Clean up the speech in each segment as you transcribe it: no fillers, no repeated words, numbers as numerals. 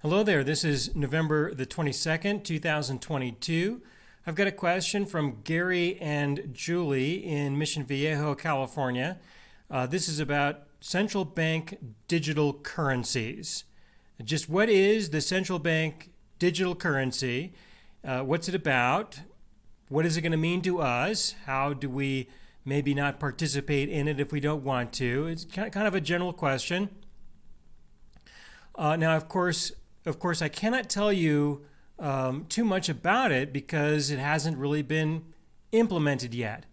Hello there, this is November the 22nd, 2022. I've got a question from Gary and Julie in Mission Viejo, California. This is about central bank digital currencies. Just what is the central bank digital currency? What's it about? What is it going to mean to us? How do we maybe not participate in it if we don't want to? It's kind of a general question. Now, of course, I cannot tell you too much about it because it hasn't really been implemented yet.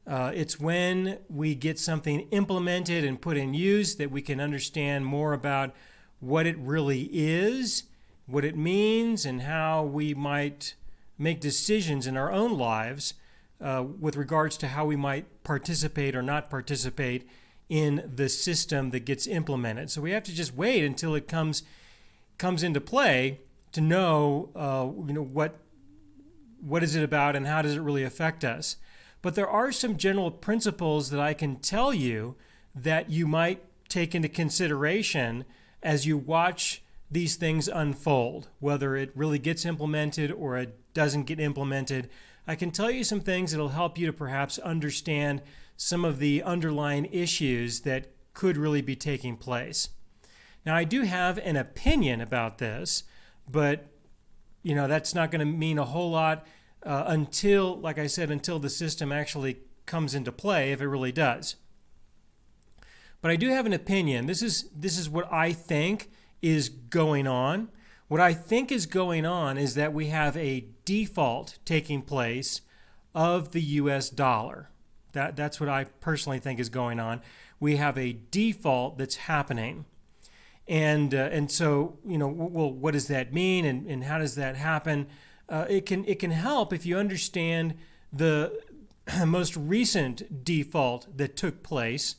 It's when we get something implemented and put in use that we can understand more about what it really is, what it means, and how we might make decisions in our own lives with regards to how we might participate or not participate in the system that gets implemented. So we have to just wait until it comes into play to know, what is it about and how does it really affect us. But there are some general principles that I can tell you that you might take into consideration as you watch these things unfold, whether it really gets implemented or it doesn't get implemented. I can tell you some things that will help you to perhaps understand some of the underlying issues that could really be taking place. Now, I do have an opinion about this, but that's not going to mean a whole lot until the system actually comes into play, if it really does. But I do have an opinion. This is what I think is going on. What I think is going on is that we have a default taking place of the US dollar. That's what I personally think is going on. We have a default that's happening. And so, well, what does that mean and how does that happen? It can help if you understand the most recent default that took place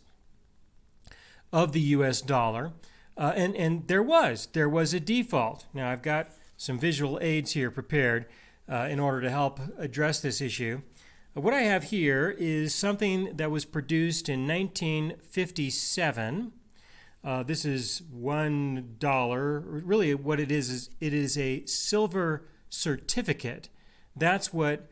of the US dollar. And there was a default. Now, I've got some visual aids here prepared in order to help address this issue. What I have here is something that was produced in 1957. This is $1. Really, what it is it is a silver certificate. That's what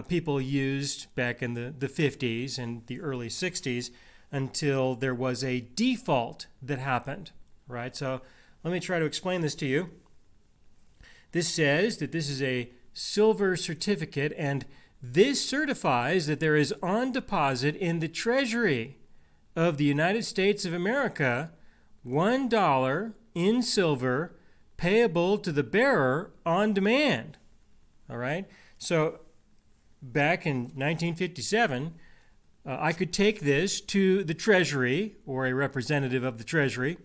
people used back in the 50s and the early 60s until there was a default that happened, right? So let me try to explain this to you. This says that this is a silver certificate, and this certifies that there is on deposit in the Treasury of the United States of America $1 in silver payable to the bearer on demand. All right? So back in 1957, I could take this to the Treasury or a representative of the Treasury,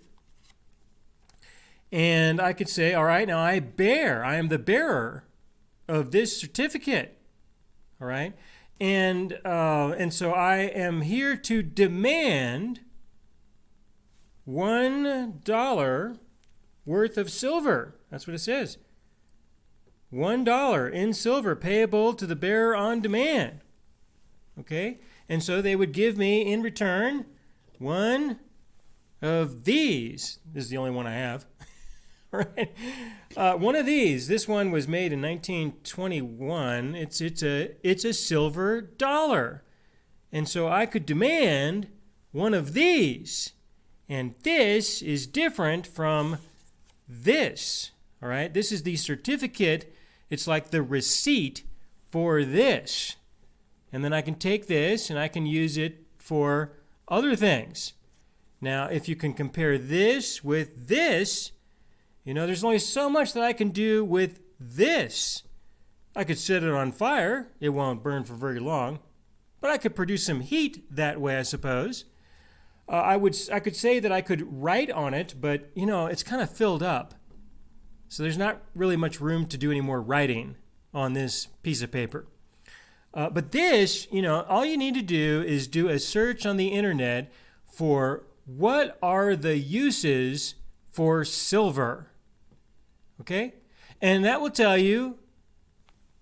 and I could say, all right, now I am the bearer of this certificate. All right? And so I am here to demand $1 worth of silver. That's what it says. $1 in silver payable to the bearer on demand. Okay? And so they would give me in return one of these. This is the only one I have. Right? One of these. This one was made in 1921. It's a silver dollar. And so I could demand one of these. And this is different from this. All right? This is the certificate. It's like the receipt for this. And then I can take this and I can use it for other things. Now, if you can compare this with this, there's only so much that I can do with this. I could set it on fire. It won't burn for very long. But I could produce some heat that way, I suppose. I could say that I could write on it, but, it's kind of filled up. So there's not really much room to do any more writing on this piece of paper. But this, all you need to do is do a search on the internet for what are the uses for silver. Okay? And that will tell you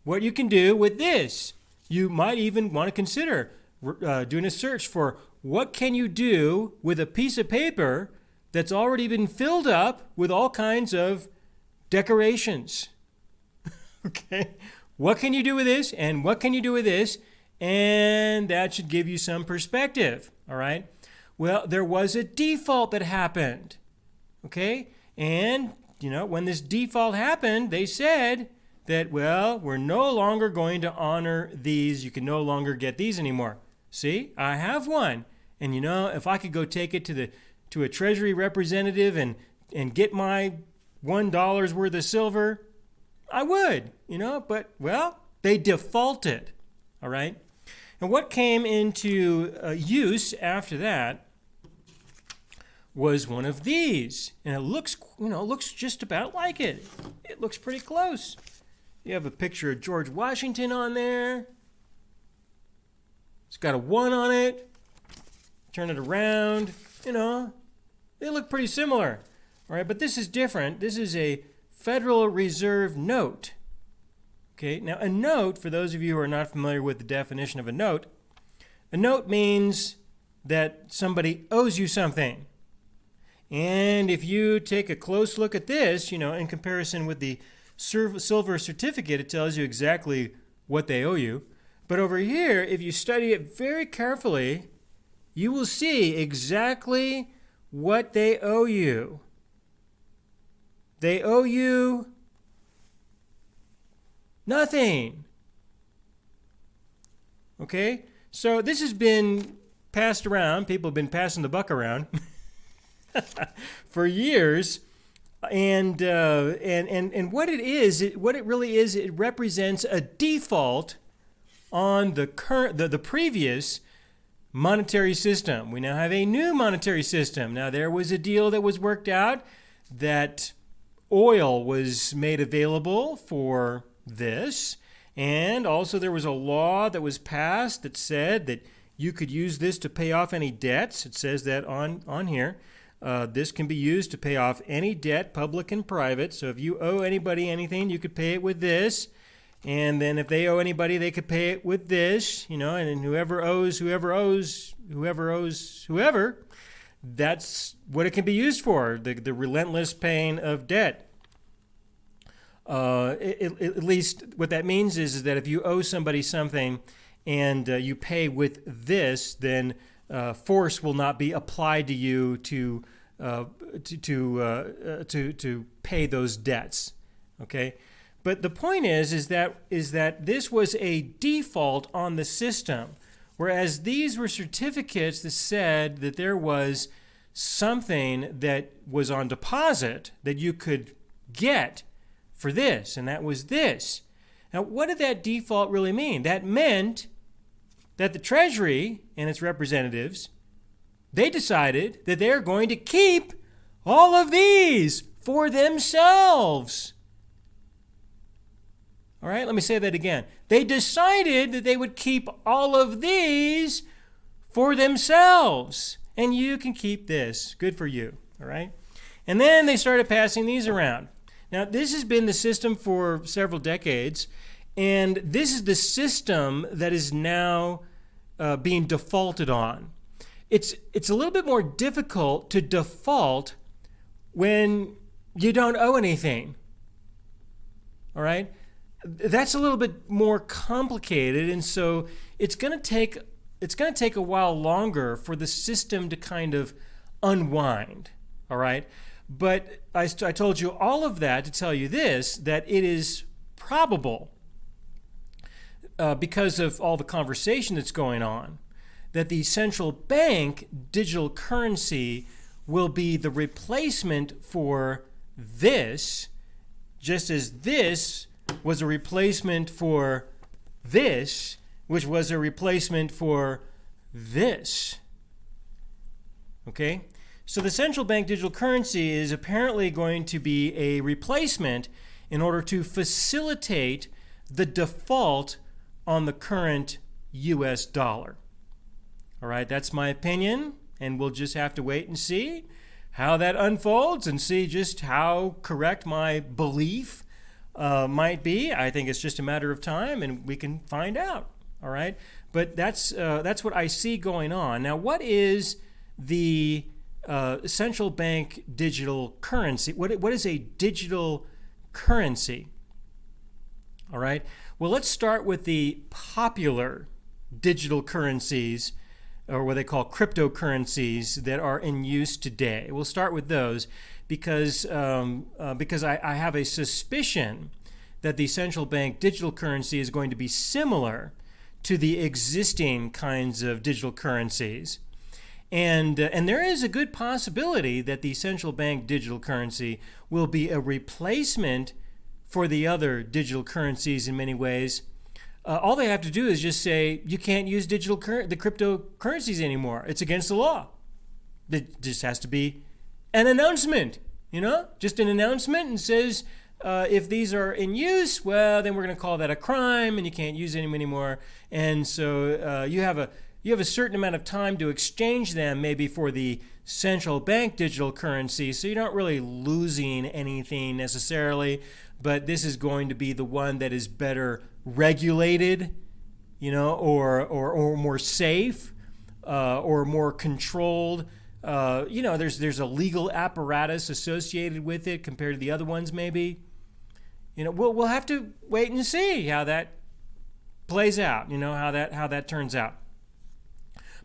what you can do with this. You might even want to consider doing a search for what can you do with a piece of paper that's already been filled up with all kinds of decorations. Okay? What can you do with this? And what can you do with this? And that should give you some perspective. All right? Well, there was a default that happened. Okay? And, when this default happened, they said that, well, we're no longer going to honor these. You can no longer get these anymore. See, I have one. And, if I could go take it to a Treasury representative and get my $1 worth of silver, I would, but, well, they defaulted. All right? And what came into use after that was one of these. And it looks just about like it. It looks pretty close. You have a picture of George Washington on there. It's got a 1 on it. Turn it around. They look pretty similar. All right, but this is different. This is a Federal Reserve note. Okay, now a note, for those of you who are not familiar with the definition of a note means that somebody owes you something. And if you take a close look at this, in comparison with the silver certificate, it tells you exactly what they owe you. But over here, if you study it very carefully, you will see exactly what they owe you. They owe you nothing. Okay? So this has been passed around. People have been passing the buck around for years. And what it really is, it represents a default on the previous monetary system. We now have a new monetary system. Now, there was a deal that was worked out that oil was made available for this, and also there was a law that was passed that said that you could use this to pay off any debts. It says that on here. This can be used to pay off any debt, public and private. So if you owe anybody anything, you could pay it with this. And then if they owe anybody, they could pay it with this, and then whoever owes, that's what it can be used for, the relentless paying of debt. At least what that means is that if you owe somebody something and you pay with this, then force will not be applied to you to pay those debts. Okay? But the point is that this was a default on the system, whereas these were certificates that said that there was something that was on deposit that you could get for this, and that was this. Now, what did that default really mean? That meant that the Treasury and its representatives, they decided that they're going to keep all of these for themselves. All right, let me say that again. They decided that they would keep all of these for themselves. And you can keep this. Good for you. All right? And then they started passing these around. Now, this has been the system for several decades. And this is the system that is now being defaulted on. It's a little bit more difficult to default when you don't owe anything. All right? That's a little bit more complicated, and so it's going to take a while longer for the system to kind of unwind. All right? But I told you all of that to tell you this, that it is probable, because of all the conversation that's going on, that the central bank digital currency will be the replacement for this, just as this was a replacement for this, which was a replacement for this. Okay? So the central bank digital currency is apparently going to be a replacement in order to facilitate the default on the current US dollar. All right, that's my opinion, and we'll just have to wait and see how that unfolds and see just how correct my belief might be. I think it's just a matter of time, and we can find out. All right, but that's what I see going on. Now, what is the central bank digital currency? What is a digital currency. All right. Well, let's start with the popular digital currencies, or what they call cryptocurrencies, that are in use today. We'll start with those because I have a suspicion that the central bank digital currency is going to be similar to the existing kinds of digital currencies. And there is a good possibility that the central bank digital currency will be a replacement for the other digital currencies in many ways. All they have to do is just say, you can't use the cryptocurrencies anymore. It's against the law. It just has to be an announcement, just an announcement, and says, if these are in use, well, then we're going to call that a crime and you can't use them anymore. And so you have a certain amount of time to exchange them, maybe for the central bank digital currency, so you're not really losing anything necessarily, but this is going to be the one that is better regulated, or more safe, or more controlled. There's a legal apparatus associated with it compared to the other ones, maybe. We'll have to wait and see how that plays out, how that turns out.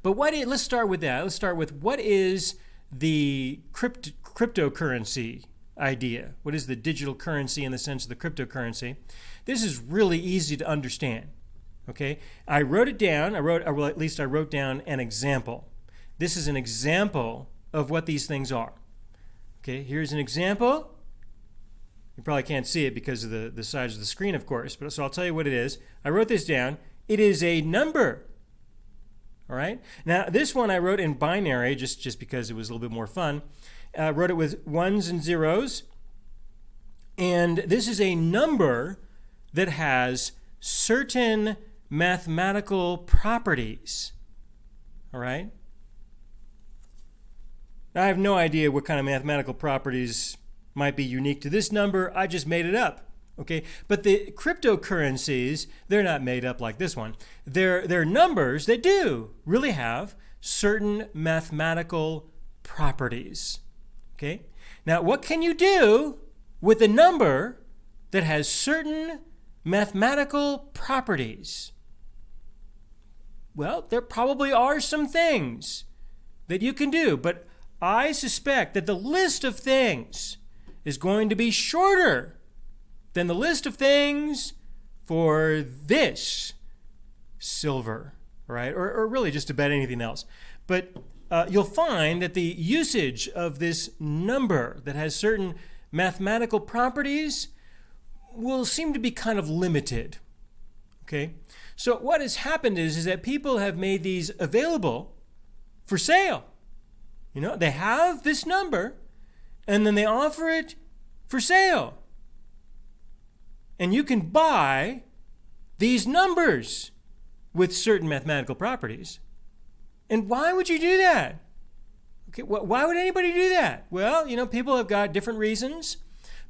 But let's start with that. Let's start with, what is the cryptocurrency idea? What is the digital currency in the sense of the cryptocurrency? This is really easy to understand. Okay, I wrote it down. I wrote down an example. This is an example of what these things are. Okay, here's an example. You probably can't see it because of the size of the screen, of course, but so I'll tell you what it is. I wrote this down. It is a number. All right. Now, this one I wrote in binary just because it was a little bit more fun. I wrote it with ones and zeros. And this is a number that has certain mathematical properties. All right. Now, I have no idea what kind of mathematical properties might be unique to this number. I just made it up. Okay, but the cryptocurrencies, they're not made up like this one. They're numbers that do really have certain mathematical properties. Okay, now what can you do with a number that has certain mathematical properties? Well, there probably are some things that you can do, but I suspect that the list of things is going to be shorter than the list of things for this silver, right? Or really just about anything else. But you'll find that the usage of this number that has certain mathematical properties will seem to be kind of limited. Okay? So what has happened is that people have made these available for sale. They have this number and then they offer it for sale. And you can buy these numbers with certain mathematical properties. And why would you do that? Okay, why would anybody do that? Well, people have got different reasons,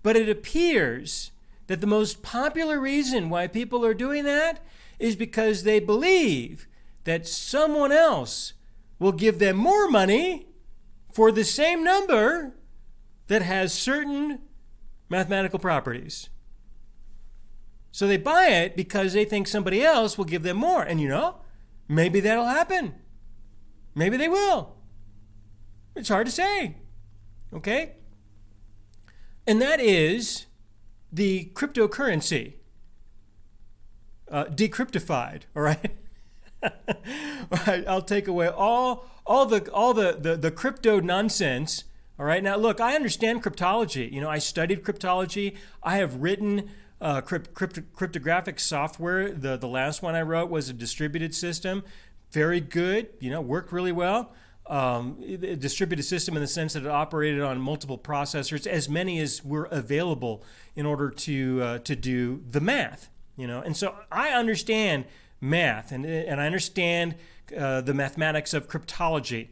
but it appears that the most popular reason why people are doing that is because they believe that someone else will give them more money for the same number that has certain mathematical properties. So they buy it because they think somebody else will give them more. And maybe that'll happen. Maybe they will. It's hard to say. Okay? And that is the cryptocurrency. Decryptified, all right? All right, I'll take away all the crypto nonsense. All right, now look, I understand cryptology. I studied cryptology. I have written cryptographic software. The last one I wrote was a distributed system. Very good, worked really well. A distributed system in the sense that it operated on multiple processors, as many as were available in order to do the math. And so I understand math and I understand the mathematics of cryptology.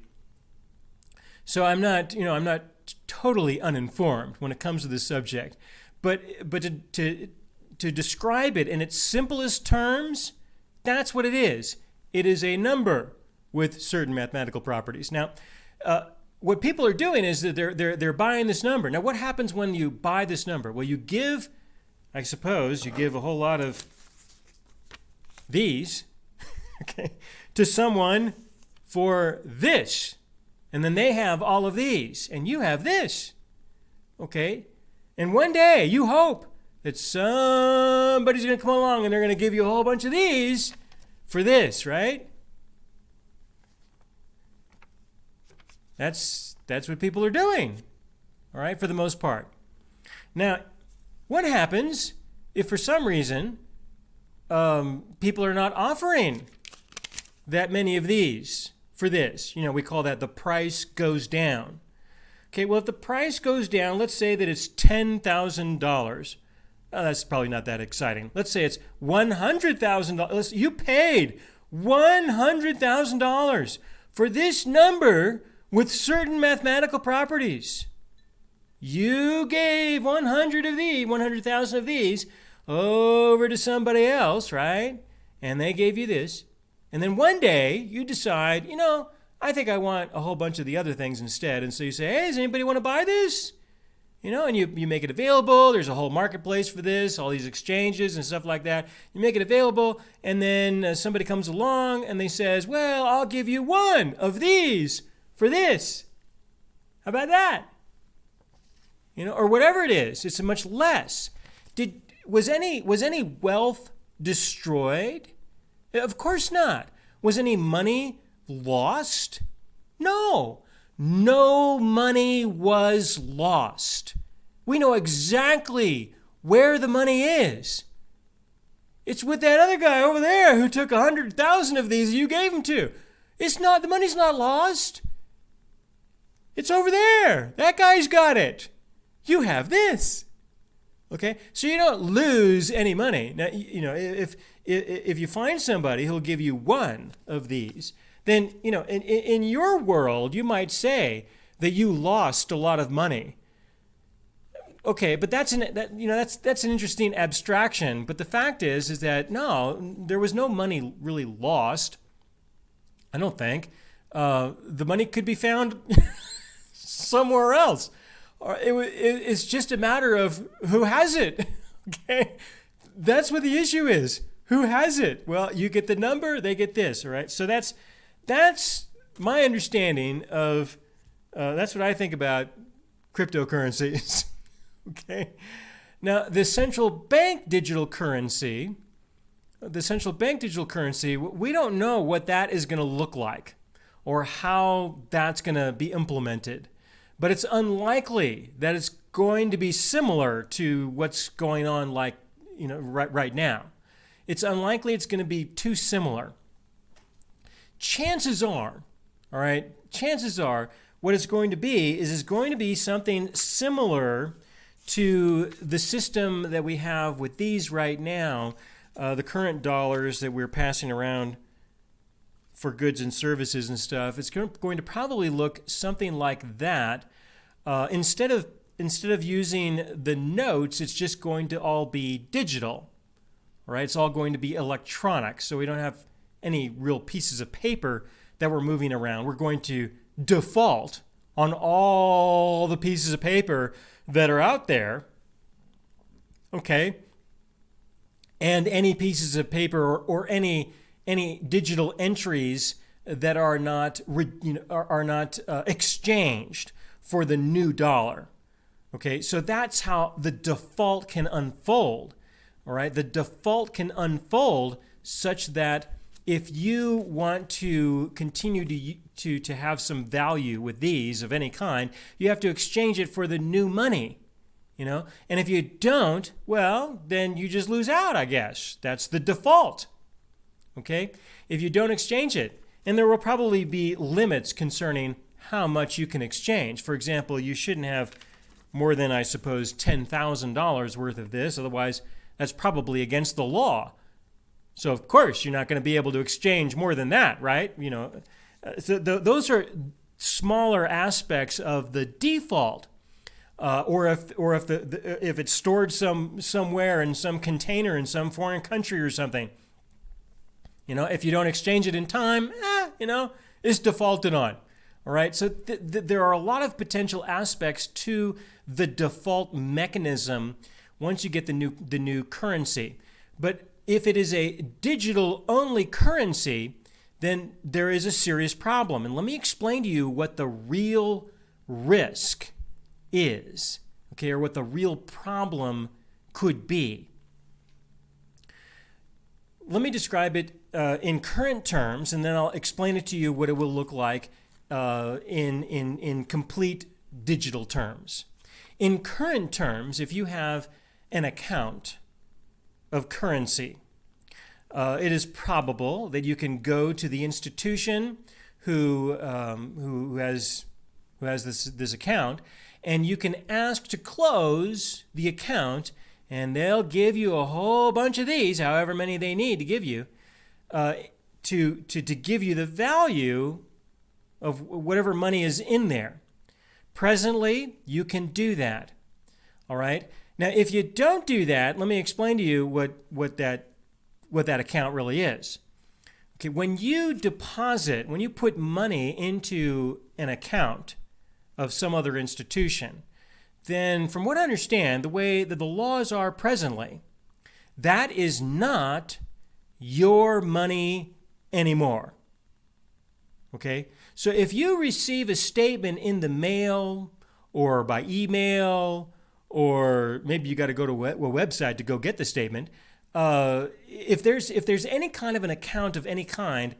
So I'm not totally uninformed when it comes to this subject, but to describe it in its simplest terms, that's what it is. It is a number with certain mathematical properties. Now, what people are doing is that they're buying this number. Now, what happens when you buy this number? Well, you give I suppose you give a whole lot of these, okay, to someone for this. And then they have all of these, and you have this, okay? And one day you hope that somebody's going to come along and they're going to give you a whole bunch of these for this, right? That's what people are doing, all right, for the most part. Now, what happens if for some reason people are not offering that many of these for this? You know, we call that the price goes down. Okay, well, if the price goes down, let's say that it's $10,000. Oh, that's probably not that exciting. Let's say it's $100,000. You paid $100,000 for this number with certain mathematical properties. You gave 100,000 of these over to somebody else, right? And they gave you this. And then one day you decide, you know, I think I want a whole bunch of the other things instead. And so you say, hey, does anybody want to buy this? You know, and you make it available. There's a whole marketplace for this, all these exchanges and stuff like that. You make it available, and then somebody comes along and they says, well, I'll give you one of these for this. How about that? You know, or whatever it is. It's much less. Was any wealth destroyed? Of course not. Was any money lost? No. No money was lost. We know exactly where the money is. It's with that other guy over there who took 100,000 of these you gave him to. The money's not lost. It's over there. That guy's got it. You have this. Okay? So you don't lose any money. Now, you know, if you find somebody who'll give you one of these, then, you know, in your world, you might say that you lost a lot of money. Okay, but that's an interesting abstraction. But the fact is that no, there was no money really lost. I don't think. The money could be found somewhere else. Or it's just a matter of who has it. Okay, that's what the issue is. Who has it? Well, you get the number, they get this. All right. So that's my understanding of. That's what I think about cryptocurrencies. Okay. Now, the central bank digital currency, we don't know what that is going to look like or how that's going to be implemented. But it's unlikely that it's going to be similar to what's going on right now. It's unlikely it's going to be too similar. Chances are, what it's going to be is going to be something similar to the system that we have with these right now, the current dollars that we're passing around for goods and services and stuff. It's going to probably look something like that. Instead of using the notes, it's just going to all be digital. All right, it's all going to be electronic. So we don't have any real pieces of paper that we're moving around. We're going to default on all the pieces of paper that are out there. Okay, and any pieces of paper or any digital entries that are not exchanged for the new dollar. Okay, so that's how the default can unfold. All right, the default can unfold such that if you want to continue to have some value with these of any kind, you have to exchange it for the new money. You know, and if you don't, well, then you just lose out, I guess. That's the default. Okay, if you don't exchange it, and there will probably be limits concerning how much you can exchange. For example, you shouldn't have more than, I suppose, $10,000 worth of this. Otherwise, that's probably against the law. So, of course, you're not going to be able to exchange more than that, right? You know, so those are smaller aspects of the default. Or if it's stored somewhere in some container in some foreign country or something. You know, if you don't exchange it in time, it's defaulted on. All right, so there are a lot of potential aspects to the default mechanism once you get the new currency. But if it is a digital only currency, then there is a serious problem. And let me explain to you what the real risk is, okay, or what the real problem could be. Let me describe it in current terms, and then I'll explain it to you what it will look like in complete digital terms. In current terms, if you have an account of currency, it is probable that you can go to the institution who has this account, and you can ask to close the account, and they'll give you a whole bunch of these, however many they need to give you, to give you the value of whatever money is in there. Presently, you can do that. All right. Now, if you don't do that, let me explain to you what that account really is. Okay, when you put money into an account of some other institution, then from what I understand, the way that the laws are presently, that is not your money anymore. Okay? So if you receive a statement in the mail or by email, or maybe you got to go to a website to go get the statement, if there's any kind of an account of any kind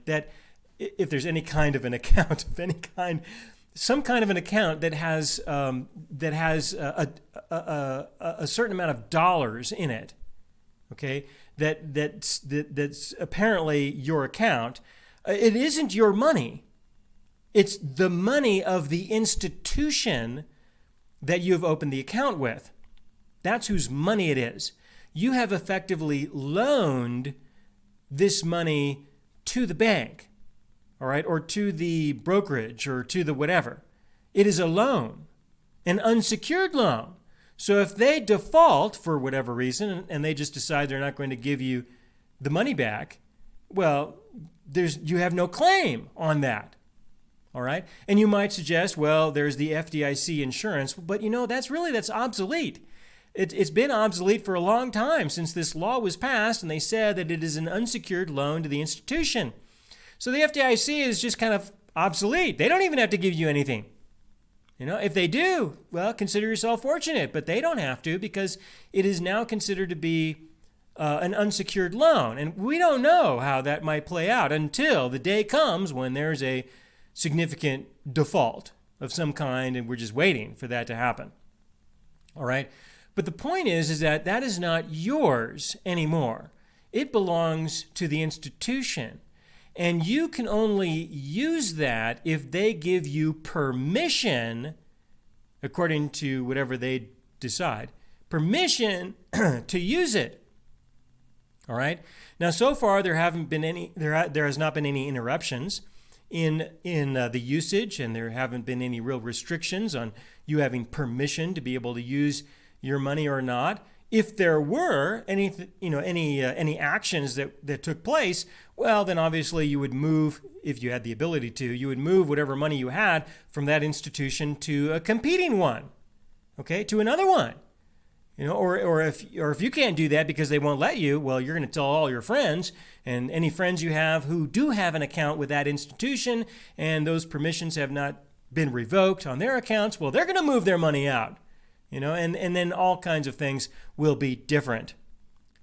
some kind of an account that has a certain amount of dollars in it, okay, that's apparently your account, it isn't your money. It's the money of the institution that you've opened the account with. That's whose money it is. You have effectively loaned this money to the bank, all right, or to the brokerage or to the whatever. It is a loan, an unsecured loan. So if they default for whatever reason and they just decide they're not going to give you the money back, well, you have no claim on that. All right. And you might suggest, well, there's the FDIC insurance, but that's obsolete. It's been obsolete for a long time since this law was passed, and they said that it is an unsecured loan to the institution. So the FDIC is just kind of obsolete. They don't even have to give you anything. If they do, well, consider yourself fortunate, but they don't have to because it is now considered to be an unsecured loan. And we don't know how that might play out until the day comes when there's a significant default of some kind, and we're just waiting for that to happen. All right? But the point is that is not yours anymore. It belongs to the institution. And you can only use that if they give you permission, according to whatever they decide, permission to use it. All right? Now, so far, there has not been any interruptions in the usage, and there haven't been any real restrictions on you having permission to be able to use your money or not. If there were any actions that took place, well, then obviously you would move, if you had the ability to, you would move whatever money you had from that institution to a competing one, okay, to another one. Or if you can't do that because they won't let you, well, you're going to tell all your friends and any friends you have who do have an account with that institution and those permissions have not been revoked on their accounts, well, they're going to move their money out, and then all kinds of things will be different.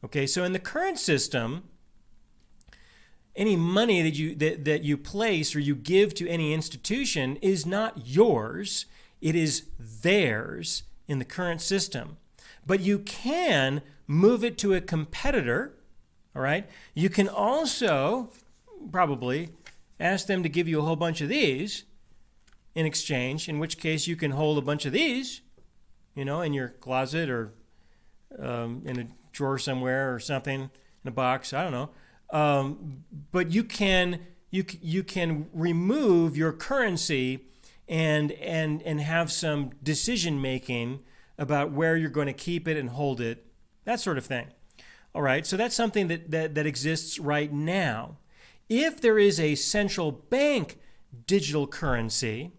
Okay, so in the current system, any money that you place or you give to any institution is not yours, it is theirs in the current system. But you can move it to a competitor, all right? You can also probably ask them to give you a whole bunch of these in exchange, in which case you can hold a bunch of these, in your closet or in a drawer somewhere or something, in a box, I don't know. But you can remove your currency and have some decision making about where you're going to keep it and hold it, that sort of thing. All right, so that's something that exists right now. If there is a central bank digital currency,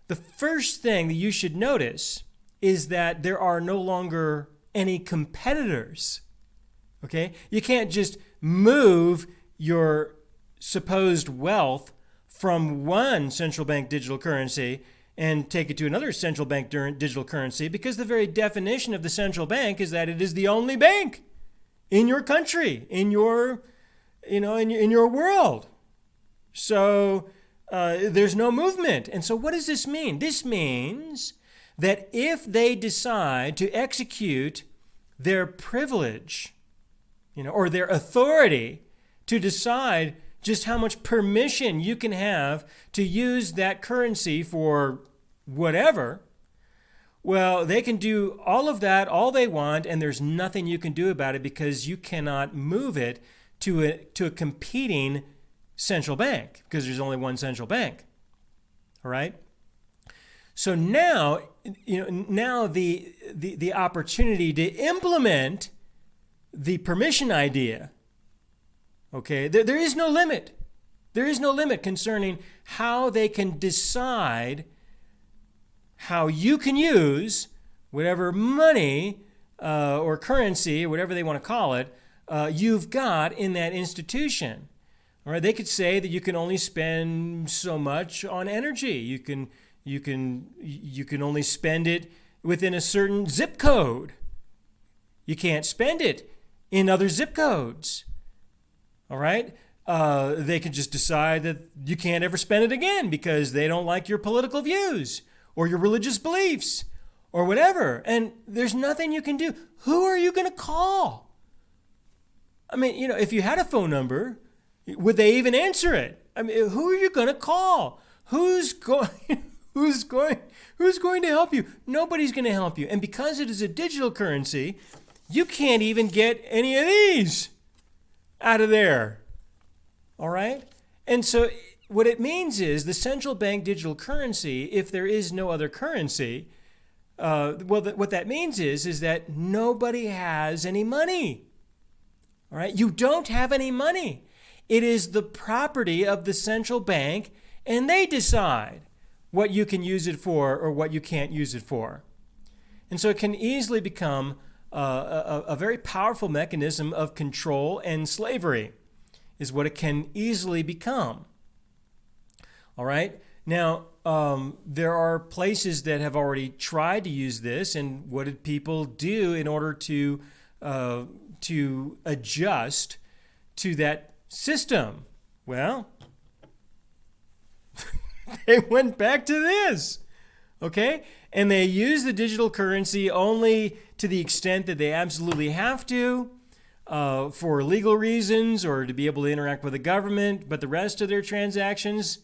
the first thing that you should notice is that there are no longer any competitors. Okay? You can't just move your supposed wealth from one central bank digital currency and take it to another central bank digital currency, because the very definition of the central bank is that it is the only bank in your country, in your, in your world. So there's no movement. And so what does this mean? This means that if they decide to execute their privilege, or their authority to decide just how much permission you can have to use that currency for whatever, well, they can do all of that all they want, and there's nothing you can do about it because you cannot move it to a competing central bank, because there's only one central bank. All right? So now, now the opportunity to implement the permission idea, okay, there is no limit. There is no limit concerning how they can decide how you can use whatever money or currency, whatever they want to call it, you've got in that institution. All right, they could say that you can only spend so much on energy. You can only spend it within a certain zip code. You can't spend it in other zip codes. All right? They could just decide that you can't ever spend it again because they don't like your political views or your religious beliefs or whatever. And there's nothing you can do. Who are you going to call? I mean, if you had a phone number, would they even answer it? I mean, who are you going to call? Who's going to help you? Nobody's going to help you. And because it is a digital currency, you can't even get any of these out of there. All right? And so what it means is the central bank digital currency, if there is no other currency, what that means is that nobody has any money. All right? You don't have any money. It is the property of the central bank, and they decide what you can use it for or what you can't use it for. And so it can easily become a very powerful mechanism of control and slavery, is what it can easily become. All right? Now, there are places that have already tried to use this, and what did people do in order to adjust to that system? Well, they went back to this, okay? And they use the digital currency only to the extent that they absolutely have to for legal reasons or to be able to interact with the government, but the rest of their transactions,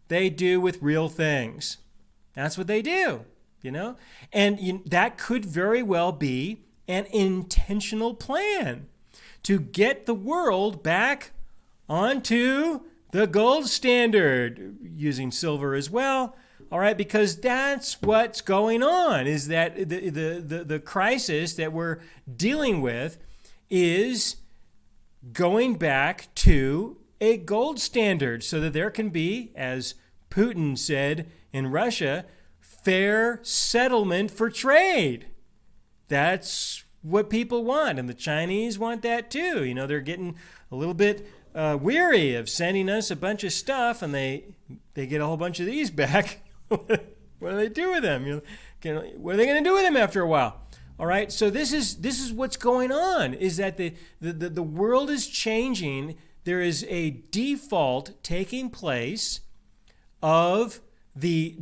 they do with real things. That's what they do, And that could very well be an intentional plan to get the world back onto the gold standard, using silver as well. All right, because that's what's going on, is that the crisis that we're dealing with is going back to a gold standard so that there can be, as Putin said in Russia, fair settlement for trade. That's what people want, and the Chinese want that too. They're getting a little bit weary of sending us a bunch of stuff, and they get a whole bunch of these back. What do they do with them? What are they going to do with them after a while? All right. So this is what's going on. Is that the world is changing. There is a default taking place of the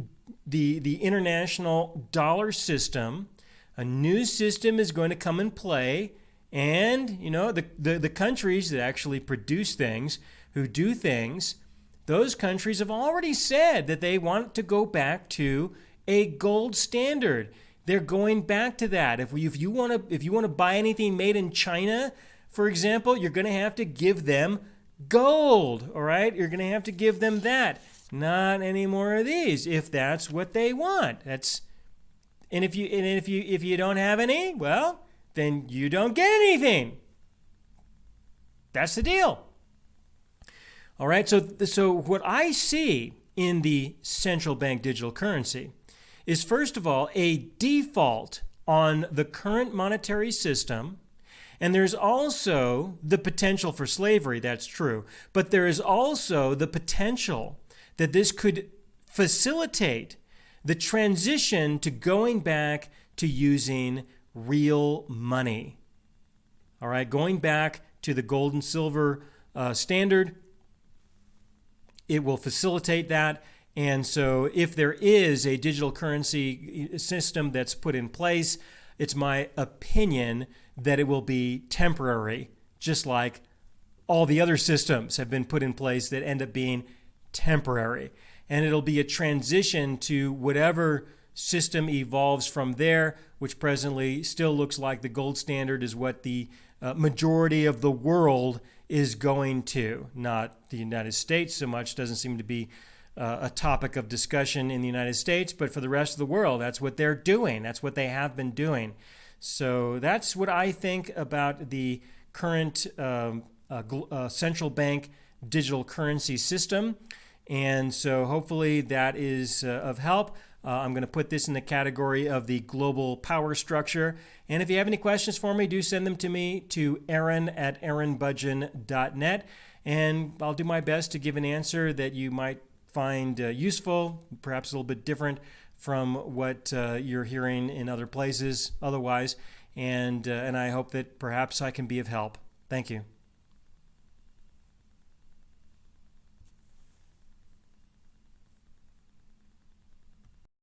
international dollar system. A new system is going to come in play. And, the countries that actually produce things, who do things, those countries have already said that they want to go back to a gold standard. They're going back to that. If you want to buy anything made in China, for example, you're going to have to give them gold, all right? You're going to have to give them that. Not any more of these, if that's what they want. And if you don't have any, well, then you don't get anything. That's the deal. All right, so what I see in the central bank digital currency is, first of all, a default on the current monetary system. And there's also the potential for slavery, that's true. But there is also the potential that this could facilitate the transition to going back to using real money. All right, going back to the gold and silver standard, it will facilitate that. And so if there is a digital currency system that's put in place, it's my opinion that it will be temporary, just like all the other systems have been put in place that end up being temporary. And it'll be a transition to whatever system evolves from there, which presently still looks like the gold standard is what the majority of the world is going to, not the United States so much. Doesn't seem to be a topic of discussion in the United States, but for the rest of the world, that's what they're doing. That's what they have been doing. So that's what I think about the current central bank digital currency system. And so hopefully that is of help. I'm going to put this in the category of the global power structure. And if you have any questions for me, do send them to me to aaron@aaronbudgen.net. And I'll do my best to give an answer that you might find useful, perhaps a little bit different from what you're hearing in other places otherwise. And I hope that perhaps I can be of help. Thank you.